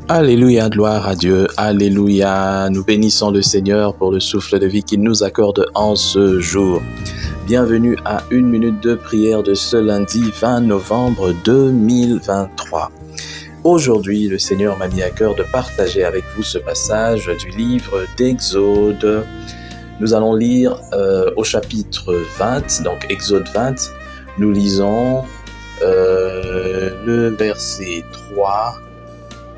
Alléluia, gloire à Dieu, alléluia. Nous bénissons le Seigneur pour le souffle de vie qu'il nous accorde en ce jour. Bienvenue à une minute de prière de ce lundi 20 novembre 2023. Aujourd'hui, le Seigneur m'a mis à cœur de partager avec vous ce passage du livre d'Exode. Nous allons lire au chapitre 20, donc Exode 20. Nous lisons le verset 3,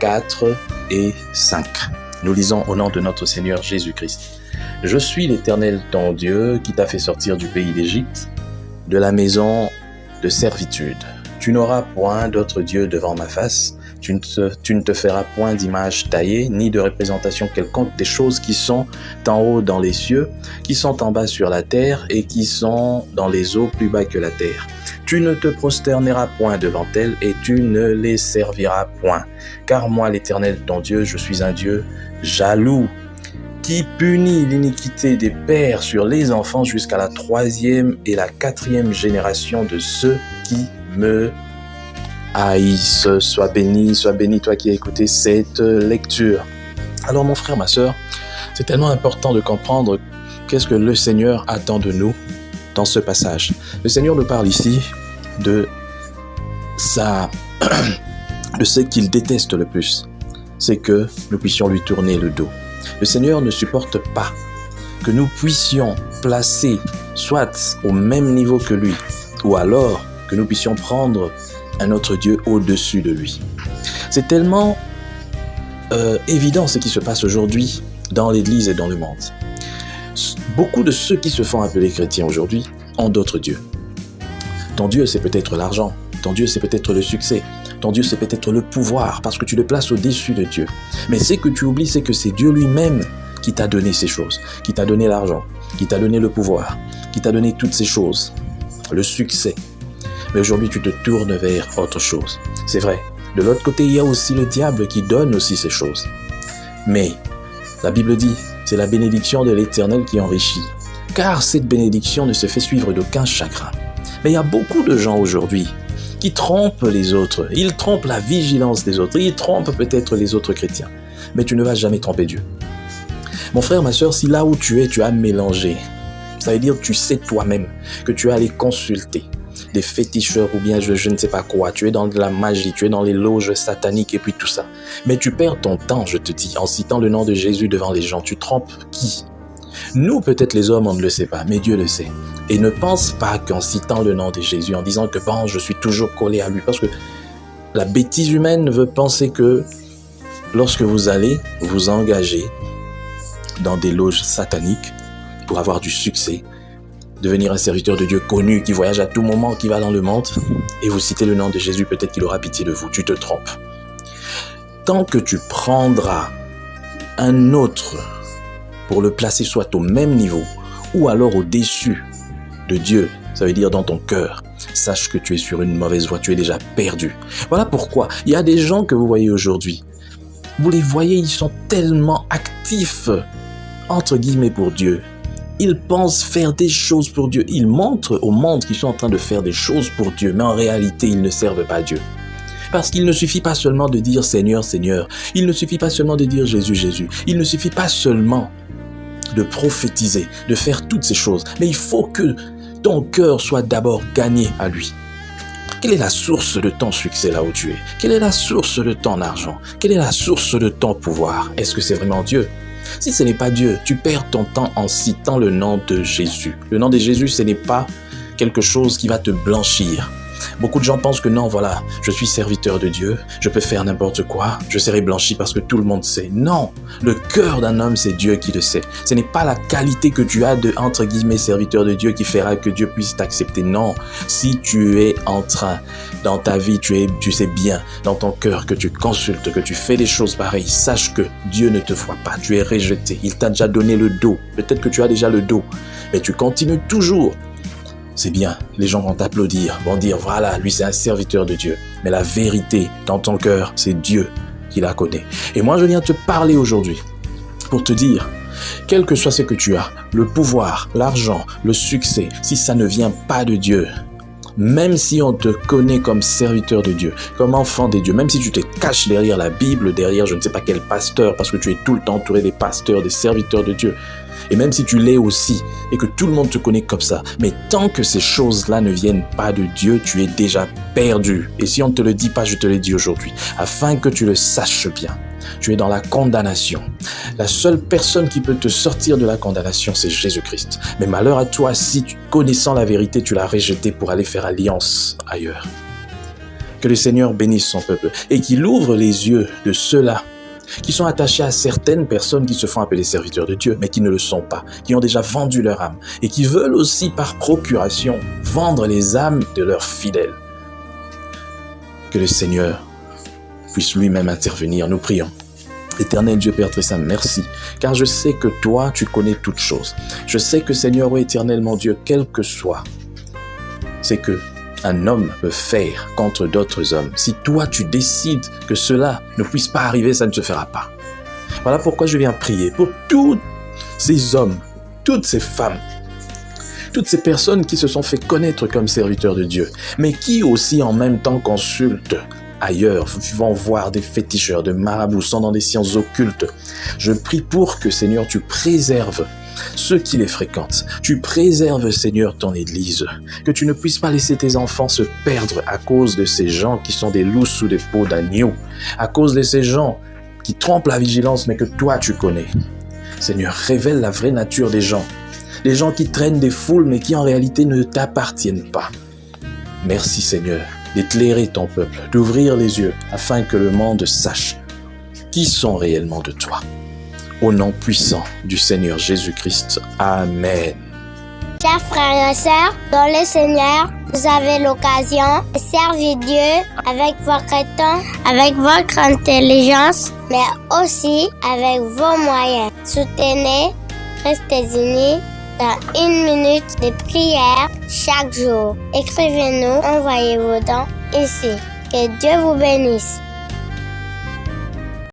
4 et 5. Nous lisons au nom de notre Seigneur Jésus-Christ. Je suis l'Éternel ton Dieu qui t'a fait sortir du pays d'Égypte, de la maison de servitude. Tu n'auras point d'autre Dieu devant ma face. Tu ne te feras point d'image taillée, ni de représentation quelconque des choses qui sont en haut dans les cieux, qui sont en bas sur la terre et qui sont dans les eaux plus bas que la terre. Tu ne te prosterneras point devant elles et tu ne les serviras point. Car moi, l'Éternel ton Dieu, je suis un Dieu jaloux, qui punit l'iniquité des pères sur les enfants jusqu'à la 3e et la 4e génération de ceux qui me haïssent. Sois béni toi qui as écouté cette lecture. Alors mon frère, ma sœur, c'est tellement important de comprendre qu'est-ce que le Seigneur attend de nous dans ce passage. Le Seigneur nous parle ici de ce qu'il déteste le plus, c'est que nous puissions lui tourner le dos. Le Seigneur ne supporte pas que nous puissions placer soit au même niveau que lui, ou alors que nous puissions prendre un autre Dieu au-dessus de lui. C'est tellement évident ce qui se passe aujourd'hui dans l'Église et dans le monde. Beaucoup de ceux qui se font appeler chrétiens aujourd'hui ont d'autres dieux. Ton Dieu, c'est peut-être l'argent. Ton Dieu, c'est peut-être le succès. Ton Dieu, c'est peut-être le pouvoir, parce que tu le places au-dessus de Dieu. Mais ce que tu oublies, c'est que c'est Dieu lui-même qui t'a donné ces choses, qui t'a donné l'argent, qui t'a donné le pouvoir, qui t'a donné toutes ces choses, le succès. Mais aujourd'hui, tu te tournes vers autre chose. C'est vrai. De l'autre côté, il y a aussi le diable qui donne aussi ces choses. Mais la Bible dit, c'est la bénédiction de l'Éternel qui enrichit. Car cette bénédiction ne se fait suivre d'aucun chagrin. Mais il y a beaucoup de gens aujourd'hui qui trompent les autres. Ils trompent la vigilance des autres. Ils trompent peut-être les autres chrétiens. Mais tu ne vas jamais tromper Dieu. Mon frère, ma sœur, si là où tu es, tu as mélangé, ça veut dire que tu sais toi-même que tu as allé consulter des féticheurs ou bien je ne sais pas quoi. Tu es dans de la magie, tu es dans les loges sataniques et puis tout ça. Mais tu perds ton temps, je te dis, en citant le nom de Jésus devant les gens. Tu trompes qui? Nous, peut-être les hommes, on ne le sait pas, mais Dieu le sait. Et ne pense pas qu'en citant le nom de Jésus, en disant que bon, je suis toujours collé à lui, parce que la bêtise humaine veut penser que lorsque vous allez vous engager dans des loges sataniques pour avoir du succès, devenir un serviteur de Dieu connu, qui voyage à tout moment, qui va dans le monde, et vous citez le nom de Jésus, peut-être qu'il aura pitié de vous. Tu te trompes. Tant que tu prendras un autre pour le placer soit au même niveau, ou alors au-dessus de Dieu, ça veut dire dans ton cœur, sache que tu es sur une mauvaise voie, tu es déjà perdu. Voilà pourquoi il y a des gens que vous voyez aujourd'hui, vous les voyez, ils sont tellement actifs, entre guillemets, pour Dieu. Ils pensent faire des choses pour Dieu. Ils montrent au monde qu'ils sont en train de faire des choses pour Dieu, mais en réalité, ils ne servent pas Dieu. Parce qu'il ne suffit pas seulement de dire Seigneur, Seigneur. Il ne suffit pas seulement de dire Jésus, Jésus. Il ne suffit pas seulement de prophétiser, de faire toutes ces choses. Mais il faut que ton cœur soit d'abord gagné à lui. Quelle est la source de ton succès là où tu es? Quelle est la source de ton argent? Quelle est la source de ton pouvoir? Est-ce que c'est vraiment Dieu? Si ce n'est pas Dieu, tu perds ton temps en citant le nom de Jésus. Le nom de Jésus, ce n'est pas quelque chose qui va te blanchir. Beaucoup de gens pensent que non, voilà, je suis serviteur de Dieu, je peux faire n'importe quoi, je serai blanchi parce que tout le monde sait. Non, le cœur d'un homme, c'est Dieu qui le sait. Ce n'est pas la qualité que tu as de, entre guillemets, serviteur de Dieu qui fera que Dieu puisse t'accepter. Non, si tu es en train, dans ta vie, tu sais bien, dans ton cœur, que tu consultes, que tu fais des choses pareilles, sache que Dieu ne te voit pas, tu es rejeté. Il t'a déjà donné le dos, peut-être que tu as déjà le dos, mais tu continues toujours. C'est bien, les gens vont t'applaudir, vont dire voilà, lui c'est un serviteur de Dieu. Mais la vérité dans ton cœur, c'est Dieu qui la connaît. Et moi je viens te parler aujourd'hui pour te dire, quel que soit ce que tu as, le pouvoir, l'argent, le succès, si ça ne vient pas de Dieu, Même si on te connaît comme serviteur de Dieu, comme enfant de Dieu, même si tu te caches derrière la Bible, derrière je ne sais pas quel pasteur, parce que tu es tout le temps entouré des pasteurs, des serviteurs de Dieu, et même si tu l'es aussi, et que tout le monde te connaît comme ça, mais tant que ces choses-là ne viennent pas de Dieu, tu es déjà perdu. Et si on ne te le dit pas, je te le dis aujourd'hui, afin que tu le saches bien. Tu es dans la condamnation. La seule personne qui peut te sortir de la condamnation, c'est Jésus-Christ. Mais malheur à toi si, connaissant la vérité, tu l'as rejeté pour aller faire alliance ailleurs. Que le Seigneur bénisse son peuple et qu'il ouvre les yeux de ceux-là qui sont attachés à certaines personnes qui se font appeler serviteurs de Dieu, mais qui ne le sont pas, qui ont déjà vendu leur âme et qui veulent aussi par procuration vendre les âmes de leurs fidèles. Que le Seigneur puisse lui-même intervenir. Nous prions. Éternel Dieu Père très saint, merci, car je sais que toi, tu connais toutes choses. Je sais que Seigneur, éternel mon Dieu, quel que soit, c'est que un homme peut faire contre d'autres hommes. Si toi, tu décides que cela ne puisse pas arriver, ça ne se fera pas. Voilà pourquoi je viens prier pour tous ces hommes, toutes ces femmes, toutes ces personnes qui se sont fait connaître comme serviteurs de Dieu, mais qui aussi en même temps consultent ailleurs, vont voir des féticheurs, de marabouts, sont dans des sciences occultes. Je prie pour que, Seigneur, tu préserves ceux qui les fréquentent. Tu préserves, Seigneur, ton Église. Que tu ne puisses pas laisser tes enfants se perdre à cause de ces gens qui sont des loups sous des peaux d'agneau, à cause de ces gens qui trompent la vigilance, mais que toi, tu connais. Seigneur, révèle la vraie nature des gens qui traînent des foules, mais qui en réalité ne t'appartiennent pas. Merci, Seigneur, d'éclairer ton peuple, d'ouvrir les yeux afin que le monde sache qui sont réellement de toi. Au nom puissant du Seigneur Jésus-Christ. Amen. Chers frères et sœurs, dans le Seigneur, vous avez l'occasion de servir Dieu avec votre temps, avec votre intelligence, mais aussi avec vos moyens. Soutenez, restez unis dans 1 minute de prière chaque jour. Écrivez-nous, envoyez vos dons ici. Que Dieu vous bénisse.